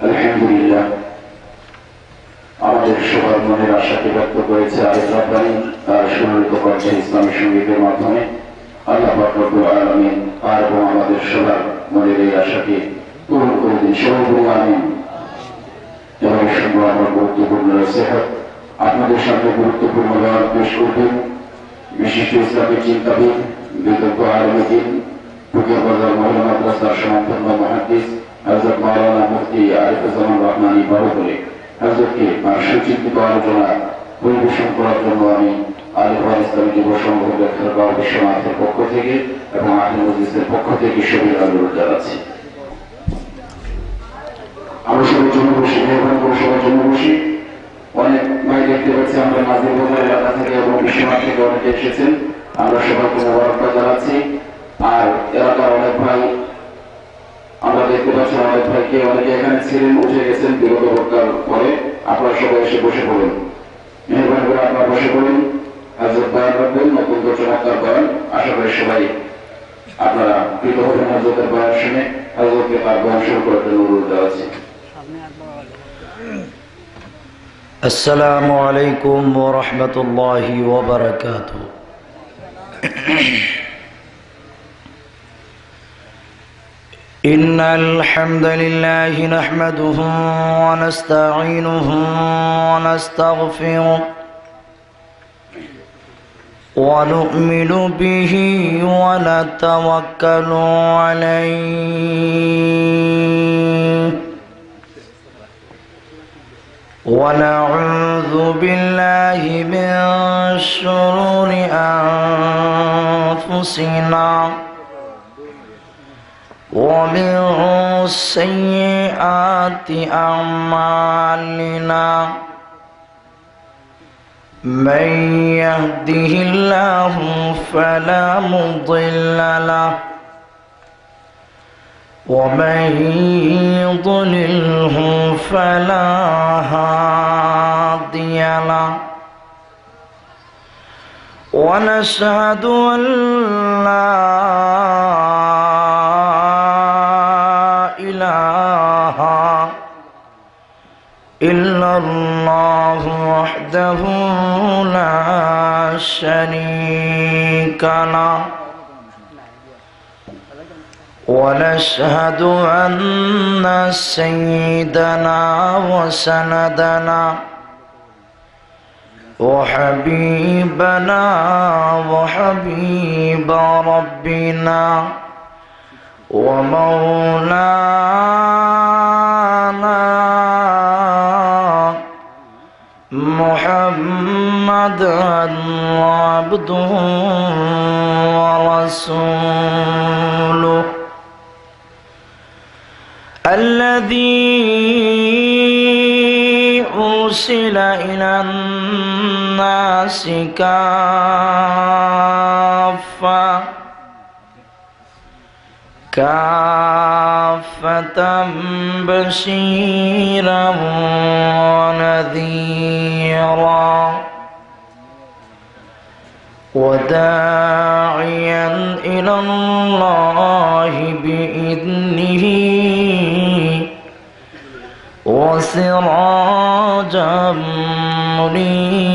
আলহামদুলিল্লাহ আমাদের সবার মনের আশাকে ব্যক্ত করেছে আরেক রব্বানী তার সুরলিত কণ্ঠে ইসলামী সঙ্গীতের মাধ্যমে। আল্লাহ পাক রব্বুল আলামিন আর এবং আমাদের সবার মনের এই আশাকে পূরণ করে দিন, সবাই বলুন আমিন। এবার শুনবো আমার গুরুত্বপূর্ণ নসিহত। আপনাদের সামনে গুরুত্বপূর্ণ বয়ান পেশ করবেন বিশিষ্ট ইসলামিক চিন্তাবিদ, বিজ্ঞ আলেমে দ্বীন, ফকির বাজার মহিলা মাদ্রাসার স্বনামধন্য মুহাদ্দিস হযরত মাওলানা মুফতি আরিফুজ্জামান রহমানী বাহুবলী। হযরতকে সুচিন্তিত আলোচনা পরিবেশন করার জন্য আমি আলিফান ইসলামী যুব সংঘ লেখাগাঁও বিশ্বনাথের পক্ষ থেকে এবং আহলে মজলিসের পক্ষ থেকে সবির অনুরোধ জানাচ্ছি। আমরা সবাই জন্য বসি, মেহরবানি করে সবাই জন্য বসি। অনেক ভাই দেখতে পাচ্ছি আমরা নাজির বাজার এলাকা থেকে এবং বিশ্বনাথ থেকে অনেকে এসেছেন, আমরা সবাইকে মোবারকবাদ জানাচ্ছি। আর এলাকার অনেক ভাই আমরা দেখতে পাচ্ছি, অনেক ভাইকে অনেকে এখানে ছিলেন, উঠে গেছেন বিগত বক্তার পরে। আপনারা সবাই এসে বসে পড়ুন, মেহরবানি করে আপনারা বসে পড়ুন। হযরত বয়ান রাখবেন, নতুন চমৎকার বয়ান। আশা করি সবাই আপনারা কৃত হবেন হযরতের বয়ান শুনে। হযরতকে তার বয়ান শুরু করার জন্য অনুরোধ জানাচ্ছি। السلام عليكم ورحمة الله وبركاته. إن الحمد لله نحمده ونستعينه ونستغفره ونؤمن به ونتوكل عليه ونعوذ بالله من شرور أنفسنا ومن سيئات أعمالنا من يهده الله فلا مضل له ومن يضلله فلا هادي له ونشهد أن لا إله إلا الله وحده لا شريك له ونشهد أن سيدنا وسندنا وحبيبنا وحبيب ربنا ومولانا محمدا عبده ورسوله الذي أرسل إلى الناس كافة بشيرا ونذيرا وداعيا إلى الله بإذنه وسراجا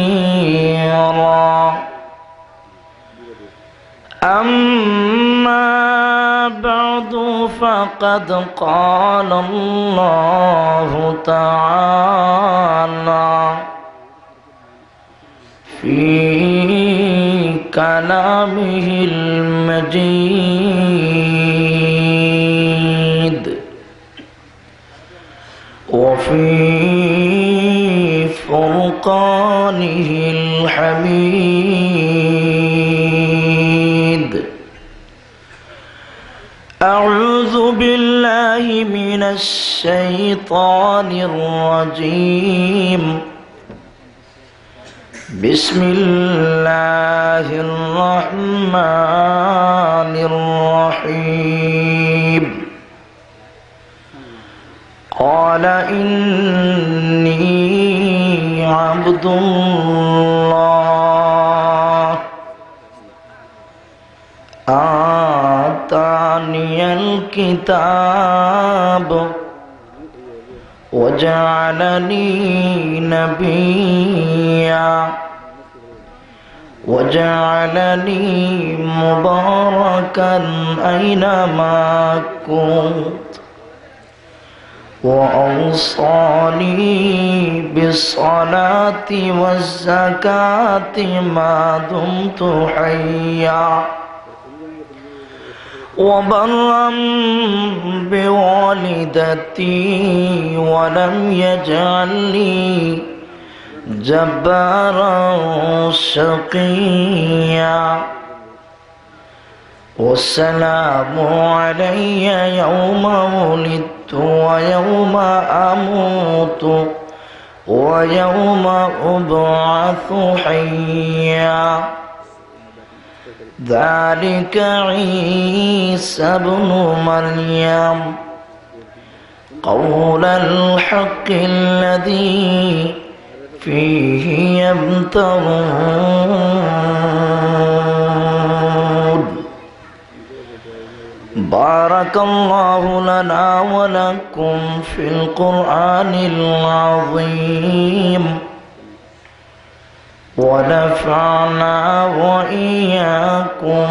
منيرا أما بعد فقد قال الله تعالى في كلامه المجيد وفي فرقانه الحميد. أعوذ بالله من الشيطان الرجيم. بسم الله الرحمن الرحيم. قال إني عبد الله آتاني الكتاب وجعلني نبيا وجعلني مباركا أينما كنت وأوصاني بالصلاة والزكاة ما دمت حيا وبرا بوالدتي ولم يجعلني جبارا شقيا والسلام علي يوم ولدت ويوم أموت ويوم أبعث حيا ذلك عيسى ابن مريم قول الحق الذي فيه يمترون بارك الله لنا ولكم في القرآن العظيم ونفعنا وإياكم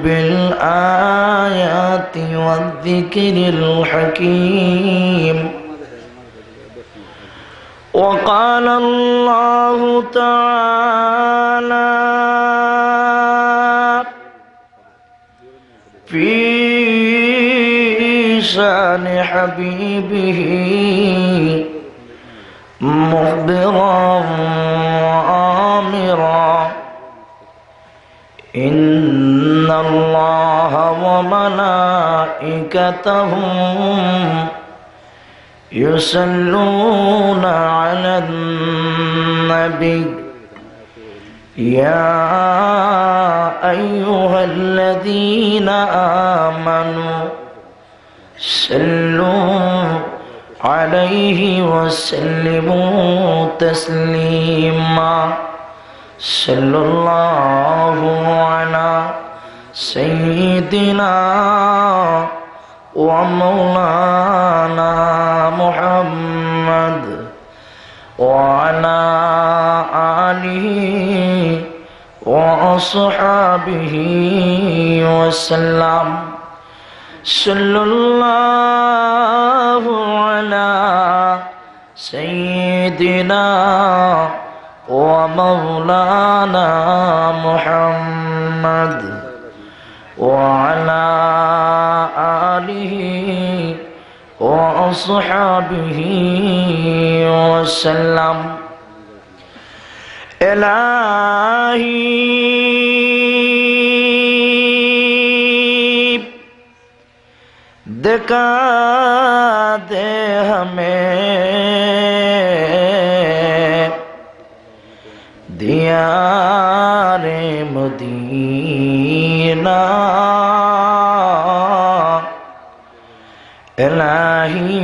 بالآيات والذكر الحكيم وقال الله تعالى في شان حبيبه مخبرا وآمرا إن الله وملائكته يصلون على النبي يا أيها الذين آمنوا صلوا عليه وسلموا تسليما صلى الله على سيدنا ومولانا محمد وعلى آله وأصحابه وسلم صلى الله على سيدنا ومولانا محمد وعلى آله وأصحابه وسلم إلهی दिखा दे हमें दियारे मदीना इलाही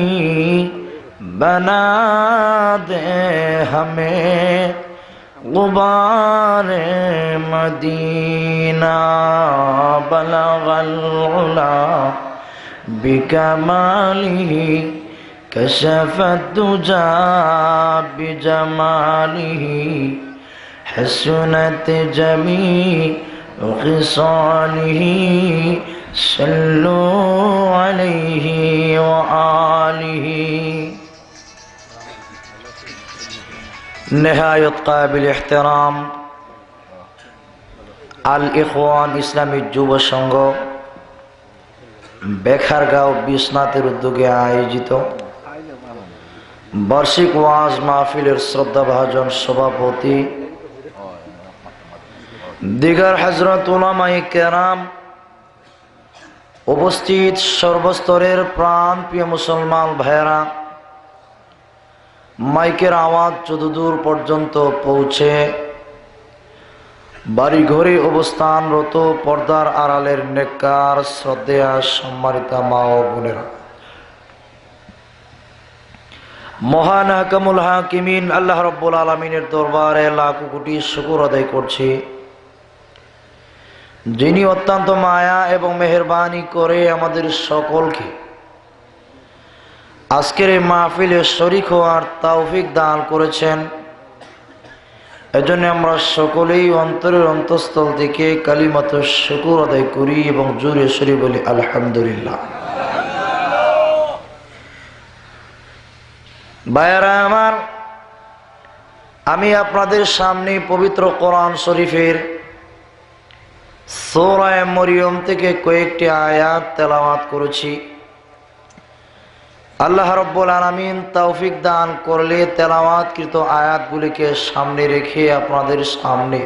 बना दे हमें गुबारे मदीना बलगल उला بكماله كشف الدجى بجماله حسنت جميع خصاله صلوا عليه وآله نهاية قابل احترام الإخوان ইসলামী যুব সংঘ বেখারগাঁও বিশ্বনাথের উদ্যোগে আয়োজিত বার্ষিক ওয়াজ মাহফিলের শ্রদ্ধাভাজন সভাপতি দিগার হযরত উলামায়ে কেরাম, উপস্থিত সর্বস্তরের প্রাণ প্রিয় মুসলমান ভাইয়েরা, মাইকের আওয়াজ যতদূর পর্যন্ত পৌঁছে বাড়ি ঘরে অবস্থানরত পর্দার আড়ালের নেককার শ্রদ্ধেয়া সম্মানিতা মা ও বোনেরা, মহান হাকামুল হাকিমিন আল্লাহ রাব্বুল আলামিনের দরবারে লাখ কোটি শুকর আদায় করছি, যিনি অত্যন্ত মায়া এবং মেহেরবানি করে আমাদের সকলকে আজকের এই মাহফিলে শরীক হওয়ার তৌফিক দান করেছেন। এজন্য আমরা সকলেই অন্তরের অন্তঃস্থল থেকে কালিমাতুশ শুকর আদায় করি এবং জোরে সোরে বলি আলহামদুলিল্লাহ। ভাইয়েরা আমার, আমি আপনাদের সামনে পবিত্র কোরআন শরীফের সূরা মরিয়ম থেকে কয়েকটি আয়াত তেলাওয়াত করেছি। আল্লাহ রাব্বুল আলামিন তৌফিক দান করলে তেলাওয়াতকৃত আয়াতগুলিকে সামনে রেখে আপনাদের সামনে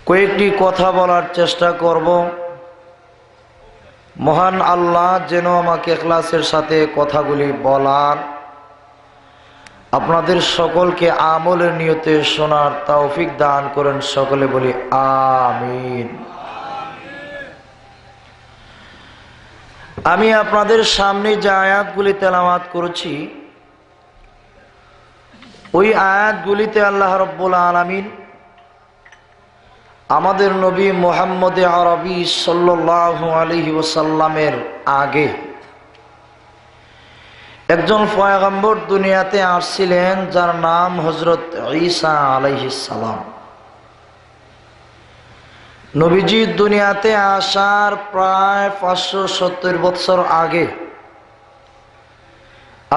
কয়েকটি কথা বলার চেষ্টা করব। মহান আল্লাহ যেন আমাকে ইখলাসের সাথে কথাগুলি বলার, আপনাদের সকলকে আমলের নিয়তে শোনার তৌফিক দান করেন। সকলে বলি আমিন। আমি আপনাদের সামনে যে আয়াতগুলি তেলাওয়াত করেছি, ওই আয়াতগুলিতে আল্লাহ রাব্বুল আলামিন আমাদের নবী মুহাম্মদ আরবি সাল্লাল্লাহু আলাইহি ওয়াসাল্লামের আগে একজন পয়গম্বর দুনিয়াতে আসছিলেন, যার নাম হযরত ঈসা আলাইহিস সালাম। নবীজি দুনিয়াতে আসার প্রায় 570 বছর আগে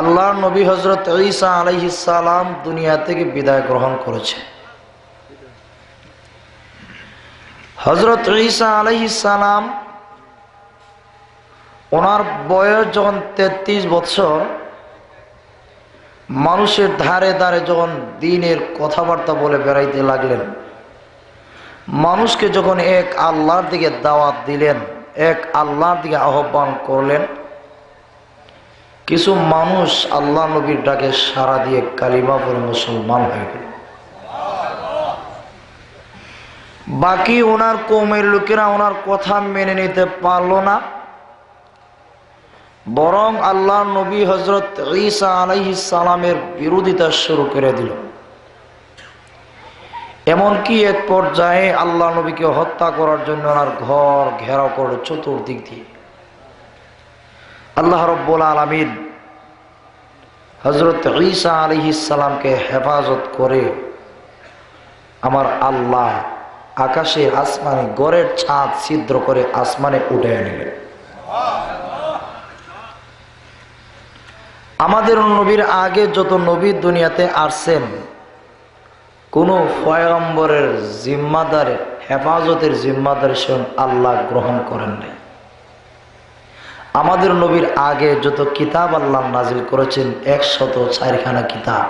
আল্লাহর নবী হযরত ঈসা আলাইহিস সালাম দুনিয়া থেকে বিদায় গ্রহণ করেছেন। হযরত ঈসা আলাইহিস সালাম ওনার বয়স যখন 33 বছর, মানুষের ধারে ধারে যখন দ্বীনের কথাবার্তা বলে বেড়াইতে লাগলেন, মানুষকে যখন এক আল্লাহর দিকে দাওয়াত দিলেন, এক আল্লাহর দিকে আহ্বান করলেন, কিছু মানুষ আল্লাহ নবীর ডাকে সাড়া দিয়ে কালিমা পড়ে মুসলমান হয়ে গেল। বাকি ওনার কওমের লোকেরা ওনার কথা মেনে নিতে পারল না, বরং আল্লাহ নবী হযরত ঈসা আলাইহিস সালামের বিরোধিতা শুরু করে দিল। এমনকি এক পর্যায়ে আল্লাহ নবীকে হত্যা করার জন্য ওনার ঘর ঘেরাও করল চতুর্দিক দিয়ে। আল্লাহ রাব্বুল আলামিন হযরত ঈসা আলাইহিস সালামকে হেফাজত করে আমার আল্লাহ আকাশে আসমানে গড়ের ছাদ ছিদ্র করে আসমানে উঠে নিলেন। আমাদের নবীর আগে যত নবী দুনিয়াতে আসছেন, কোন পয়গম্বরের জিম্মাদার হেফাজতের জিম্মাদার স্বয়ং আল্লাহ গ্রহণ করেন নাই। আমাদের নবীর আগে যত কিতাব আল্লাহ নাজিল করেছেন 104খানা কিতাব,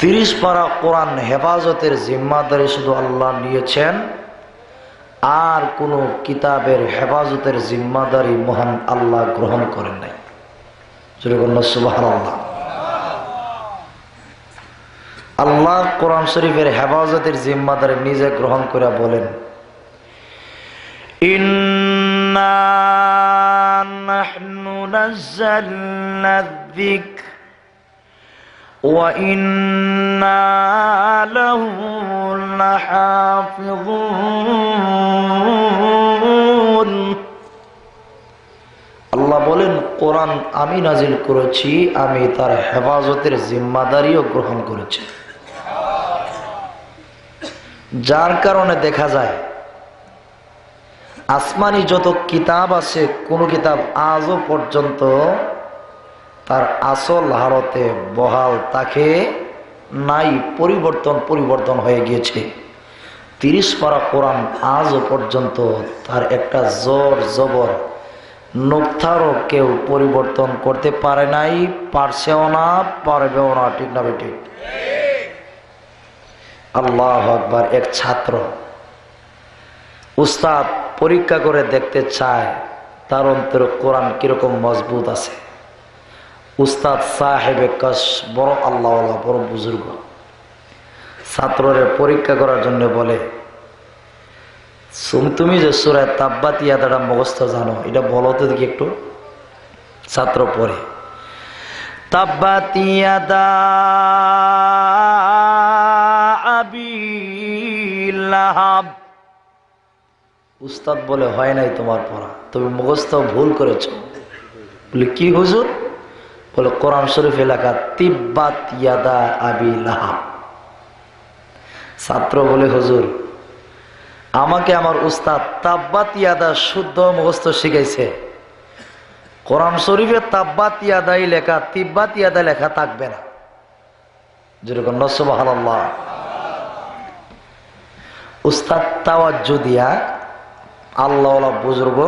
30 পারা কোরআন হেফাজতের জিম্মাদারি শুধু আল্লাহ নিয়েছেন, আর কোন কিতাবের হেফাজতের জিম্মাদারি মহান আল্লাহ গ্রহণ করেন নাই। সুবহানাল্লাহ। আল্লাহ কোরআন শরীফের হেফাজতের জিম্মাদারি নিজে গ্রহণ করে বলেন, ইন্না নাহনু নাযালনা যিকর ওয়া ইন্না লাহু লাহাফিযুন। আল্লাহ বলেন, কোরআন আমি নাজিল করেছি, আমি তার হেফাজতের জিম্মাদারিও গ্রহণ করেছি। যার কারণে দেখা যায় আসমানি যত কিতাব আছে, কোন কিতাব আজও পর্যন্ত তার আসল হালতে বহাল তাকে নাই, পরিবর্তন হয়ে গিয়েছে। 30 পারা কোরআন আজও পর্যন্ত তার একটা জোর জবর নোক্তারও কেউ পরিবর্তন করতে পারে নাই, পারছেও না, পারবেও না। ঠিক না বেঠিক? আল্লাহু আকবার। এক ছাত্র উস্তাদ পরীক্ষা করে দেখতে চায় তার অন্তরে কোরআন কিরকম মজবুত আছে। উস্তাদ সাহেবে কস বড় আল্লাহওয়ালা, বড় বুজুর্গ, ছাত্ররে পরীক্ষা করার জন্য বলে, তুমি যে সূরা তাব্বাত ইয়াদাটা মুখস্থ জানো, এটা বলো তো দেখি একটু। ছাত্র পড়ে, তাব্বাত ইয়াদা আবি লাহাব। উস্তাদ বলে, হয় নাই তোমার পড়া, তুমি মুখস্থ ভুল করেছো। বলে কি হুজুর? বলে কোরআন শরীফে লেখা তিব্বাত ইয়াদা আবি লাহাব। ছাত্র বলে হুজুর, আমাকে আমার উস্তাদ তাব্বাত ইয়াদা শুদ্ধ মুখস্থ শিখাইছে, কোরআন শরীফে তাব্বাত ইয়াদাই লেখা, তিব্বাত ইয়াদা লেখা থাকবে না। যেরকম সুবহানাল্লাহ। উস্তাদ তাওয়াজ্জু দিয়া আল্লাহওয়ালা বুজুর্গ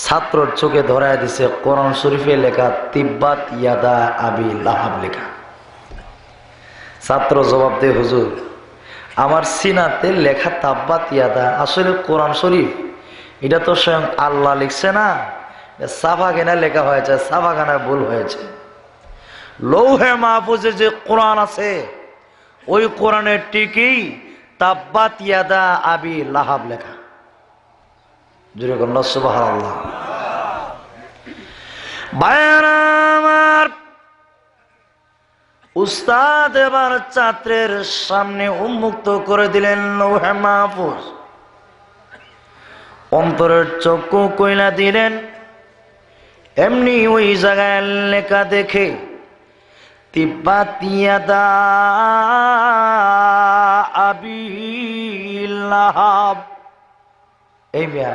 ছাত্রর চোখে ধরায় দিছে কোরআন শরীফে লেখা তিব্বাত ইয়াদা আবি লাহাব লেখা। ছাত্র জবাব দে, হুজুর আমার সিনাতে লেখা তাব্বাত ইয়াদা আসলে কোরআন শরীফ, এটা তো স্বয়ং আল্লাহ লিখছে না, সাফাখানা লেখা হয়েছে, সাফাখানায় ভুল হয়েছে। লৌহে মাহফুজে যে কোরআন আছে ওই কোরআনের টিকেই তাব্বাত ইয়াদা আবি লাহাব লেখা। জুড়ে কন্যা সুবহানাল্লাহ। ভাইয়েরা আমার, উস্তাদ এবার ছাত্রের সামনে উন্মুক্ত করে দিলেন লৌহে মাহফুজ, অন্তরের চক্ষু কইলা দিলেন। এমনি ওই জায়গায় লেখা দেখে তিব্বাত ইয়াদা আবি লাহাব। এই মিয়া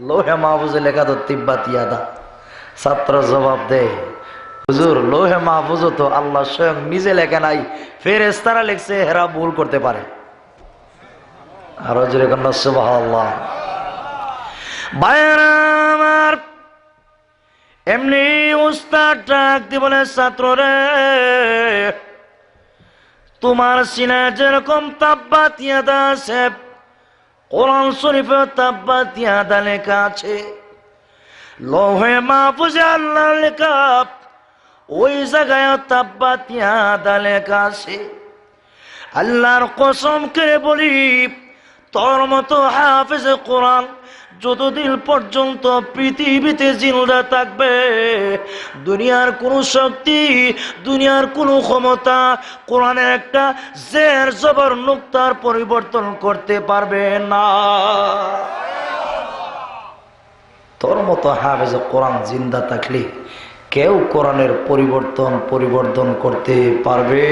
লৌহে মাহফুজে লেখা তো তিব্বাত ইয়াদা। ছাত্র জবাব দেয়, হুজুর লৌহে মাহফুজও তো আল্লাহ স্বয়ং নিজে লেখা নাই, ফেরেশতারা লিখছে, হেরা ভুল করতে পারে। আরো জোরে কন্যা সুবহানাল্লাহ। ভাইয়েরা আমার, এমনি উস্তাদ ডাক দি বলে, ছাত্র রে, তোমার সিনায় যেরকম তাব্বাত ইয়াদা আছে, কোরআন শরীফে তাব্বাত ইয়াদা লেখা আছে, লৌহে মাহফুজে আল্লাহ লেখা ওই জায়গায় তাব্বাত ইয়াদা লেখা আছে। আল্লাহর কসম করে বলি, তোর মতো হাফেজ কোরআন যতদিন পর্যন্ত পৃথিবীতে জিন্দা থাকবে, দুনিয়ার কোনো শক্তি, দুনিয়ার কোনো ক্ষমতা কোরআনের একটা জের জবর নুক্তার পরিবর্তন করতে পারবে না। তোর মতো হাফেজ কোরআন জিন্দা থাকলে কেউ কোরআনের পরিবর্তন করতে পারবে।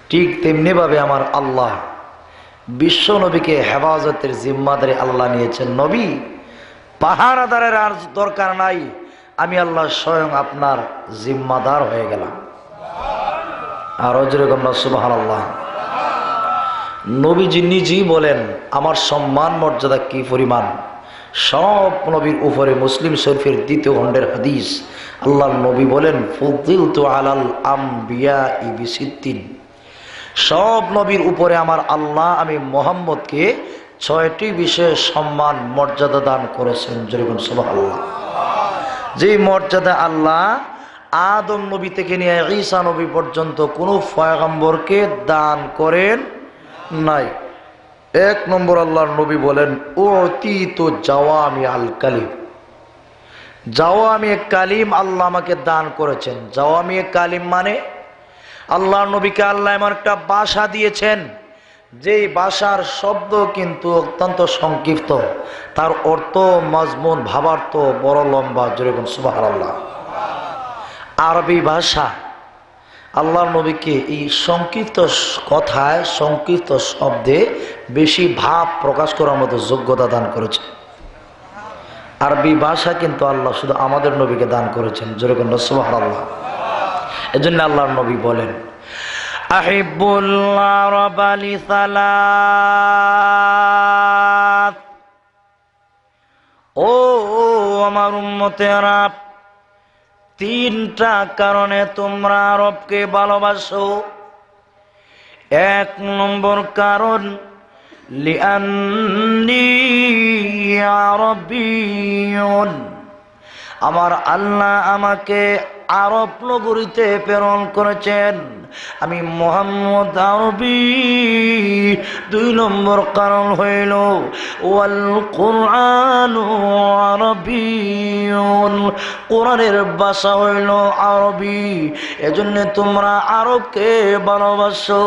ঠিক তেমনি ভাবে আমার আল্লাহ বিশ্ব নবীকে হেফাজতের জিম্মাদারি আল্লাহ নিয়েছেন। নবী পাহারাদারের আর দরকার নাই, আমি আল্লাহ স্বয়ং আপনার জিম্মাদার হয়ে গেলাম। আর যেরকম সুবহানাল্লাহ। নবীজি নিজেই বলেন আমার সম্মান মর্যাদা কি পরিমাণ। সব নবীর উপরে মুসলিম শরীফের 2 খণ্ডের হাদিস, আল্লাহর নবী বলেন ফুদ্দিলতু আলাল আমবিয়া বিসিত্তিন, সব নবীর উপরে আমার আল্লাহ আমি মুহাম্মদকে 6টি বিষয়ে সম্মান মর্যাদা দান করেছেন। যেরকম সুবহানাল্লাহ। যে মর্যাদা আল্লাহ আদম নবী থেকে নিয়ে ঈসা নবী পর্যন্ত কোনো পয়গম্বরকে দান করেন নাই। 1 নম্বর আল্লাহর নবী বলেন উতিতু জাওয়ামি আল কালিম, জাওয়ামি কালিম আল্লাহ আমাকে দান করেছেন। জাওয়ামি কালিম মানে আল্লাহর নবীকে আল্লাহ এমন একটা ভাষা দিয়েছেন যেই ভাষার শব্দ কিন্তু অত্যন্ত সংক্ষিপ্ত, তার অর্থ মজমুন ভাবার্থ বড় লম্বা। যেরকম সুবহানাল্লাহ। আরবি ভাষা আল্লাহর নবীকে এই সংক্ষিপ্ত কথায়, সংক্ষিপ্ত শব্দে বেশি ভাব প্রকাশ করার মতো যোগ্যতা দান করেছে। আরবি ভাষা কিন্তু আল্লাহ শুধু আমাদের নবীকে দান করেছেন। যেরকম সুবহানাল্লাহ। এজন্য আল্লাহর নবী বলেন আহিবুল্লাহ রাব্বালি সালাত, ও আমার উম্মতেরা, 3টা কারণে তোমরা রবকে ভালোবাসো। 1 নম্বর কারণ লিআন্নী আরাবিয়্যুন, আমার আল্লাহ আমাকে আরব নগরীতে প্রেরণ করেছেন। আমি মুহাম্মদ আরবি। 2 নম্বর কারণ হইল ওয়াল কুরআনু আরবিয়ুন, কোরআনের ভাষা হইল আরবি, এজন্য তোমরা আরবকে ভালোবাসো।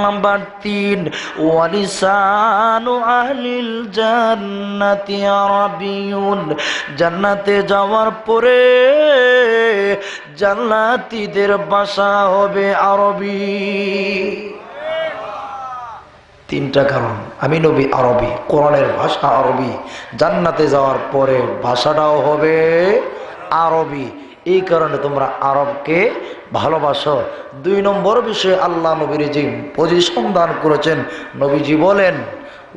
নাম্বার 3 ওয়ালিসানু আহলিল জান্নাতি আরবিয়ুন, জান্নাতে যাওয়ার পরে জান্নাতীদের ভাষা হবে আরবি। 3টা কারণ, আমি নবী আরবি, কোরআনের ভাষা আরবি, জান্নাতে যাওয়ার পরে ভাষাটাও হবে আরবি, এই কারণে তোমরা আরবকে ভালোবাসো। 2 নম্বর বিষয়ে আল্লাহ নবীর যে পজিশন দান করেছেন, নবীজি বলেন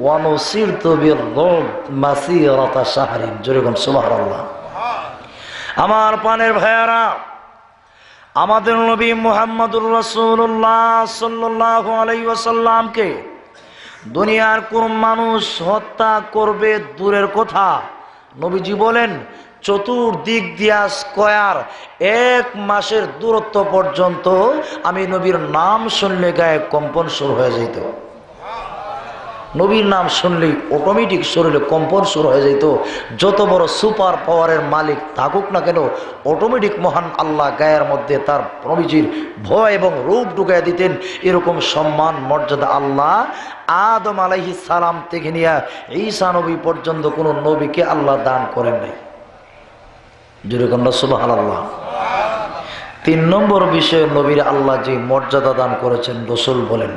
ওয়ানুসিরতু বির-রুব মাসিরাতা শাহরিন, জোরে বলুন সুবহানাল্লাহ। আমার পানের ভাইয়ারা, আমাদের নবী মুহাম্মদুর রাসূলুল্লাহ সাল্লাল্লাহু আলাইহি ওয়াসাল্লামকে দুনিয়ার কোন মানুষ হত্যা করবে দূরের কথা, নবীজি বলেন চতুর্দিক দিয়া স্কয়ার 1 মাসের দূরত্ব পর্যন্ত আমি নবীর নাম শুনলে গায়ে কম্পন শুরু হয়ে যেত। নবীর নাম শুনলেই অটোমেটিক শরীরে কম্পন শুরু হয়ে যেত। যত বড় সুপার পাওয়ারের মালিক থাকুক না কেন, অটোমেটিক মহান আল্লাহ গায়ের মধ্যে তার নবীজির ভয় এবং রূপ ঢুকাইয়া দিতেন। এরকম সম্মান মর্যাদা আল্লাহ আদম আলাইহিস সালাম থেকে নিয়ে ঈসা নবী পর্যন্ত কোনো নবীকে আল্লাহ দান করেন নাই। যেরকম সুবহানাল্লাহ। 3 নম্বর বিষয়ে নবীর আল্লাহ যে মর্যাদা দান করেছেন, রাসূল বলেন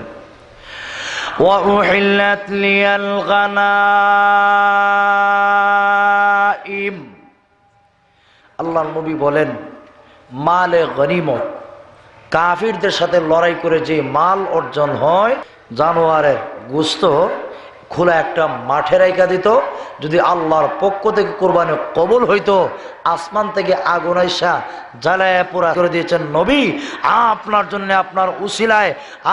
وَأُحِلَّتْ لِيَ الْغَنَائِمُ, আল্লাহর নবী বলেন মালে গনিমত, কাফিরদের সাথে লড়াই করে যে মাল অর্জন হয়, জানোয়ারের গোশত খোলা একটা মাঠে রাইখা দিত, যদি আল্লাহর পক্ষ থেকে কোরবানি কবুল হইতো, আসমান থেকে আগুন আইসা জ্বালায়া পোড়া করে দিয়েছেন নবী। আপনার জন্য, আপনার উসিলায়,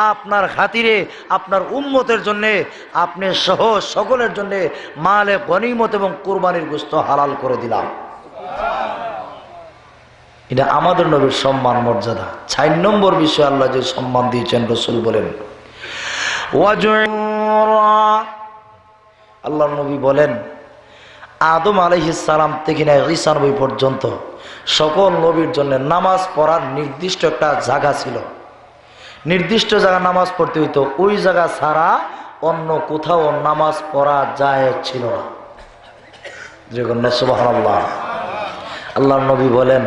আপনার খাতিরে, আপনার উম্মতের জন্য, আপনি সহ সকলের জন্য মালে গনিমত এবং কোরবানির গোশত হালাল করে দিলাম। এটা আমাদের নবীর সম্মান মর্যাদা। 4 নম্বর বিষয় আল্লাহ যে সম্মান দিয়েছেন, রাসূল বলেন আল্লাহ নবী বলেন আদম আলাইহিস সালাম থেকে না ঈসা নবী পর্যন্ত সকল নবীর জন্য নামাজ পড়ার নির্দিষ্ট একটা জায়গা ছিল, নির্দিষ্ট জায়গা নামাজ পড়তে হইতো, ওই জায়গা ছাড়া অন্য কোথাও নামাজ পড়া যায় ছিল না। সুবহানাল্লাহ। আল্লাহর নবী বলেন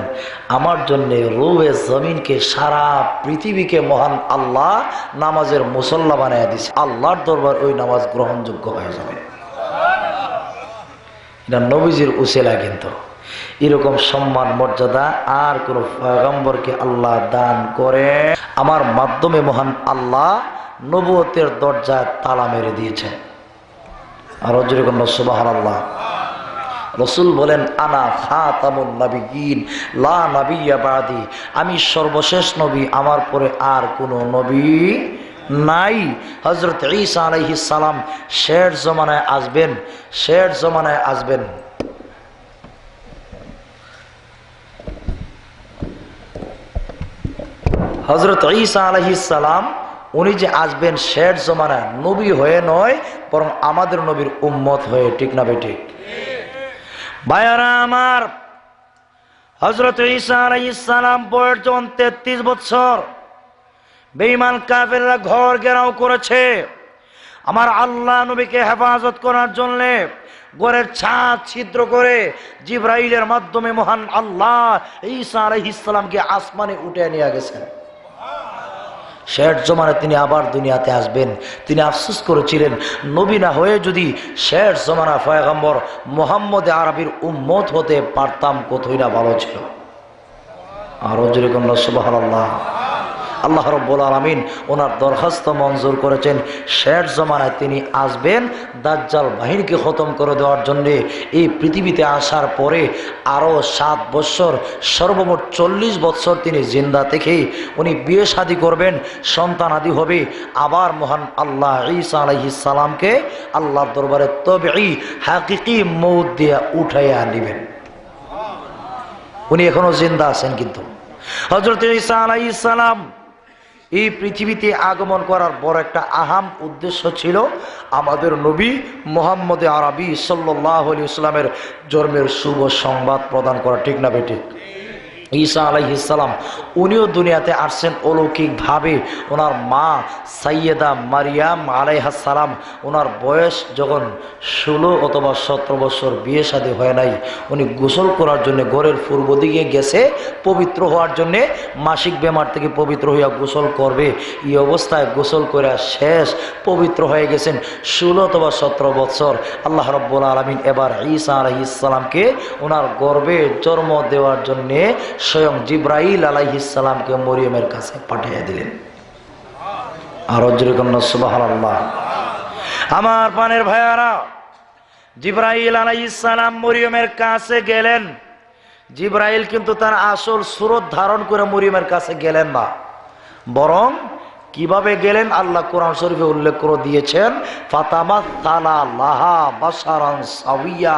আমার জন্য রুয়ে জমিনকে, সারা পৃথিবীকে মহান আল্লাহ নামাজের মুসল্লা বানায় দিয়েছে। আল্লাহর দরবার ওই নামাজ গ্রহণযোগ্য হয়ে যাবে। এটা নবীজির উসিলা। কিন্তু এরকম সম্মান মর্যাদা আর কোন পয়গম্বরকে আল্লাহ দান করে আমার মাধ্যমে মহান আল্লাহ নবুয়তের দরজায় তালা মেরে দিয়েছেন। আর যেরকম সুবহানাল্লাহ। রাসূল বলেন আনা খাতামুন নবিয়্যিন লা নাবিয়্যা বাদি, আমি সর্বশেষ নবী, আমার পরে আর কোনো নবী নাই। হযরত ঈসা আলাইহিস সালাম শেষ জমানায় আসবেন, শেষ জমানায় আসবেন। হযরত ঈসা আলাইহিস সালাম উনি যে আসবেন শেষ জমানায়, নবী হয়ে নয়, বরং আমাদের নবীর উম্মত হয়ে। ঠিক না বেঠিক? ভাইয়ারা আমার, হযরত ঈসা আলাইহিস সালাম বয়স যখন 33 বছর, বেঈমান কাফেররা ঘর ঘেরাও করেছে। আমার আল্লাহ নবীকে হেফাজত করার জন্য ঘরের ছাদ ছিদ্র করে জিবরাইলের মাধ্যমে মহান আল্লাহ ঈসা আলাইহিস সালামকে আসমানে উঠে নিয়ে গেছেন। শেষ জমানায় তিনি আবার দুনিয়াতে আসবেন। তিনি আফসোস করেছিলেন নবী না হয়ে যদি শেষ জমানা পয়গম্বর মুহাম্মদ আরবির উম্মত হতে পারতাম, কতই না ভালো ছিল। আরো যেরকম সুবহানাল্লাহ। আল্লাহ রাব্বুল আলামিন ওনার দরখাস্ত মঞ্জুর করেছেন। শেষ জমানায় তিনি আসবেন দাজ্জাল বাহিনীকে খতম করে দেওয়ার জন্য। এই পৃথিবীতে আসার পরে আরও 7 বছর, সর্বমোট 40 বছর তিনি জিন্দা থেকেই উনি বিয়ে শাদী করবেন, সন্তান আদি হবে। আবার মহান আল্লাহ ঈসা আলাইহিস সালামকে আল্লাহর দরবারে তবেই হাকিকি মউত দিয়া উঠাইয়া নেবেন। উনি এখনো জিন্দা আছেন, কিন্তু হযরত ঈসা আলাইহিস সালাম এই পৃথিবীতে আগমন করার বড় একটা আহাম উদ্দেশ্য ছিল আমাদের নবী মুহাম্মদ আরবি সাল্লাল্লাহু আলাইহি ওয়াসাল্লামের জন্মের শুভ সংবাদ প্রদান করা, ঠিক না বেঠিক? ঈসা আলাইহিস সালাম উনিও দুনিয়াতে আসছেন অলৌকিকভাবে। ওনার মা সাইয়েদা মারিয়াম আলাইহাস সালাম, ওনার বয়স যখন 16 অথবা 17 বছর, বিয়ে শাদী হয় নাই, উনি গোসল করার জন্য ঘরের পূর্ব দিকে গেছে পবিত্র হওয়ার জন্যে, মাসিক বেমার থেকে পবিত্র হইয়া গোসল করবে। এই অবস্থায় গোসল করে শেষ পবিত্র হয়ে গেছেন 16 অথবা 17 বছর। আল্লাহ রাব্বুল আলামিন এবার ঈসা আলাইহিস সালামকে ওনার গর্ভে জন্ম দেওয়ার জন্যে স্বয়ং জিবরাইল আলাইহিস সালামকে মরিয়মের কাছে পাঠিয়ে দিলেন। আর যেরকম সুবহানাল্লাহ। আমার পানের ভাইয়ারা, জিবরাইল আলাইহিস সালাম মরিয়মের কাছে গেলেন। জিবরাইল কিন্তু তার আসল সুরত ধারণ করে মরিয়মের কাছে গেলেন না, বরং কিভাবে গেলেন আল্লাহ কোরআন শরীফে উল্লেখ করে দিয়েছেন, ফাতামাসসালা লাহা বাশারান সাওয়িয়া।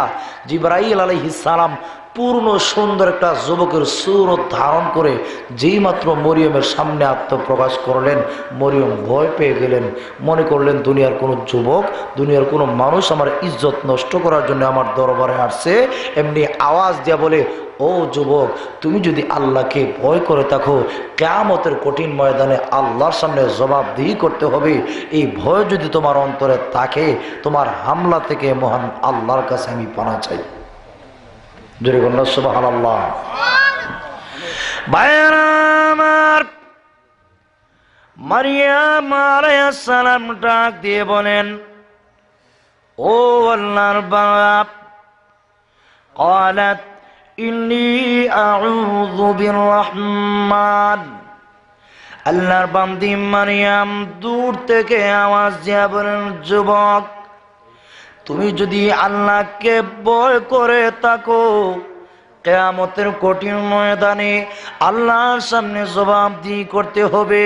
জিবরাইল আলাইহিস সালাম পূর্ণ সুন্দর একটা যুবকের সুরত ধারণ করে যেই মাত্র মরিয়মের সামনে আত্মপ্রকাশ করলেন, মরিয়ম ভয় পেয়ে গেলেন। মনে করলেন দুনিয়ার কোনো যুবক, দুনিয়ার কোনো মানুষ আমার ইজ্জত নষ্ট করার জন্য আমার দরবারে আসছে। এমনি আওয়াজ দিয়া বলে, ও যুবক, তুমি যদি আল্লাহকে ভয় করে থাকো, কিয়ামতের কঠিন ময়দানে আল্লাহর সামনে জবাবদিহি করতে হবে, এই ভয় যদি তোমার অন্তরে থাকে, তোমার হামলা থেকে মহান আল্লাহর কাছে আমি পানা চাই। জোরে বলুন সুবহানাল্লাহ। ভাইয়েরা আমার, মারিয়াম আলাইহিস সালাম ডাক দিয়ে বলেন, ও আল্লাহর বাপ, ক্বালাত ইন্নী আউযু বিররহমান। আল্লাহর বান্দি মারিয়াম দূর থেকে আওয়াজ দিয়া বলেন, যুবক, তুমি যদি আল্লাহকে ভয় করে থাকো, কিয়ামতের কঠিন ময়দানে আল্লাহর সামনে জবাবদিহি করতে হবে,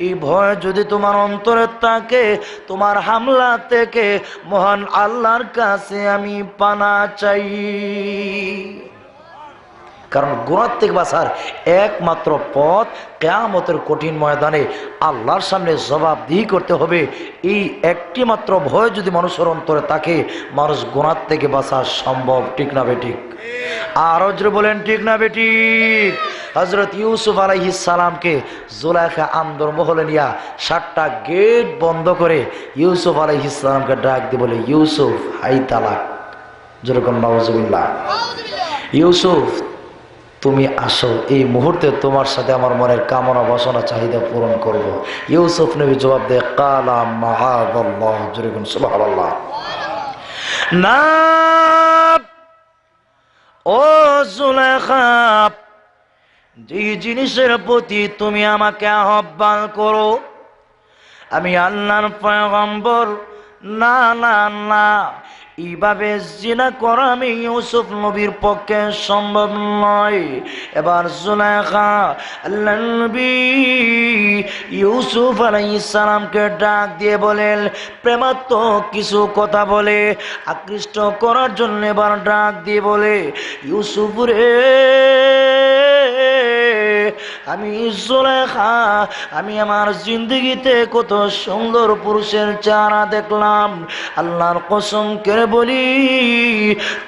এই ভয় যদি তোমার অন্তরে থাকে, তোমার হামলা থেকে মহান আল্লাহর কাছে আমি পানা চাই। কারণ গুনাহ থেকে বাঁচার একমাত্র পথ কিয়ামতের কঠিন ময়দানে আল্লাহর সামনে জবাবদিহি করতে হবে। এই একটি মাত্র ভয় যদি মানুষের অন্তরে থাকে, মানুষ গুনাহ থেকে বাঁচা সম্ভব, ঠিক না বেঠিক? আর হযরত বলেন, ঠিক না বেঠিক? হযরত ইউসুফ আলাইহিস সালামকে জুলাইখা আন্দর মহলে নিয়া 7টা গেট বন্ধ করে ইউসুফ আলাইহিস সালামকে ডাক দিয়ে বলে, ইউসুফ, হাই তালাক। যেরকম নাউজুবিল্লাহ। ইউসুফ, তুমি আসো, এই মুহূর্তে তোমার সাথে আমার মনের কামনা বাসনা চাহিদা পূরণ করব। ইউসুফ নবী জবাব দেয়, কালা মাআযাল্লাহ। যেরকম সুবহানাল্লাহ। না, ও জুলেখা, যে জিনিসের প্রতি তুমি আমাকে আহ্বান করো, আমি আল্লাহর পয়গম্বর, না না না, এইভাবে জিনা করা আমি ইউসুফ নবীর পক্ষে সম্ভব নয়। এবার জুলেখা আল্লাহর নবী ইউসুফ আলাইহিস সালামকে ডাক দিয়ে বলেন, প্রেমাত্মক কিছু কথা বলে আকৃষ্ট করার জন্য এবার ডাক দিয়ে বলে, ইউসুফ রে, আমি জুলেখা, আমি আমার জিন্দগিতে কত সুন্দর পুরুষের চেহারা দেখলাম, আল্লাহর কসম করে বলি,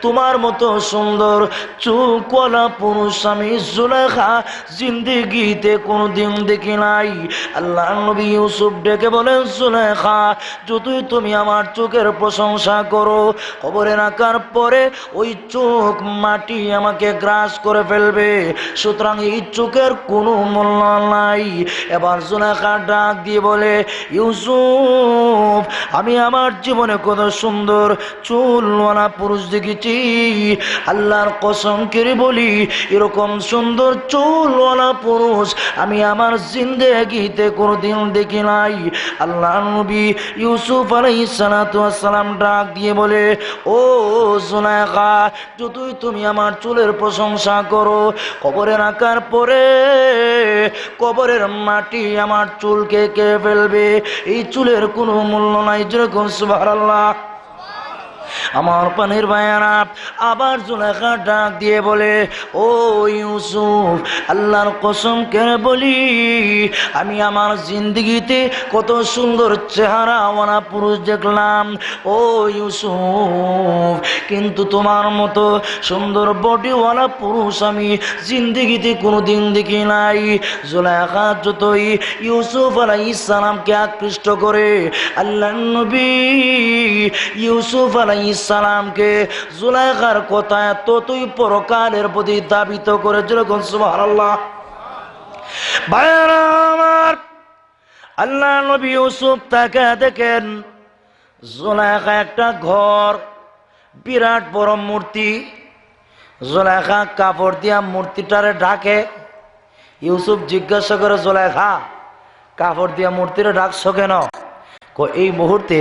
তোমার মতো সুন্দর চুলওয়ালা পুরুষ আমি জুলেখা জিন্দগিতে কোনোদিন দেখি নাই। আল্লাহর নবী ইউসুফ ডেকে বলেন, জুলেখা, যতই তুমি আমার চোখের প্রশংসা করো, কবরে রাখার পরে ওই চোখ মাটি আমাকে গ্রাস করে ফেলবে, সুতরাং এই চোখের কোনো মূল্য নাই। এবার জুলেখা ডাক দিয়ে বলে, ইউসুফ, আমি আমার জীবনে কত সুন্দর চুলওয়ালা পুরুষ দেখেছি, আল্লাহর কসম করে বলি, এরকম সুন্দর চুলওয়ালা পুরুষ আমি আমার জিন্দেগিতে কোনোদিন দেখি নাই। আল্লাহর নবী ইউসুফ আলাইহিস সালাতু ওয়াস সালাম ডাক দিয়ে বলে, ও জুলেখা, যতই তুমি আমার চুলের প্রশংসা করো, কবরে রাখার পরে কবরের মাটি আমার চুলকে কে ফেলবে, এই চুলের কোনো মূল্য নাই। যেরকম সুবহানাল্লাহ। আমার পানির ভাইয়ারা, আবার জুলেখা ডাক দিয়ে বলে, ও ইউসুফ, আল্লাহর কসম করে বলি, আমি আমার জিন্দগিতে কত সুন্দর চেহারাওয়ালা পুরুষ দেখলাম ও ইউসুফ, কিন্তু তোমার মতো সুন্দর বডিওয়ালা পুরুষ আমি জিন্দগিতে কোনোদিন দেখি নাই। জুলেখা যতই ইউসুফ আলাইহিস সালামকে আকৃষ্ট করে, আল্লাহর নবী ইউসুফ আলাইহিস সালামকে জুলেখার কথা ততই পরকালের প্রতি দাবিত করে। যেরকম সুবহানাল্লাহ। ভাইরা আমার, আল্লাহ নবী ইউসুফ তাকে দেখেন, জুলেখা একটা ঘর, বিরাট বড় মূর্তি। জুলেখা কাপড় দিয়া মূর্তিটারে ঢাকে। ইউসুফ জিজ্ঞাসা করে, জুলেখা, কাপড় দিয়া মূর্তিরে ঢাকছো কেন? এই মুহূর্তে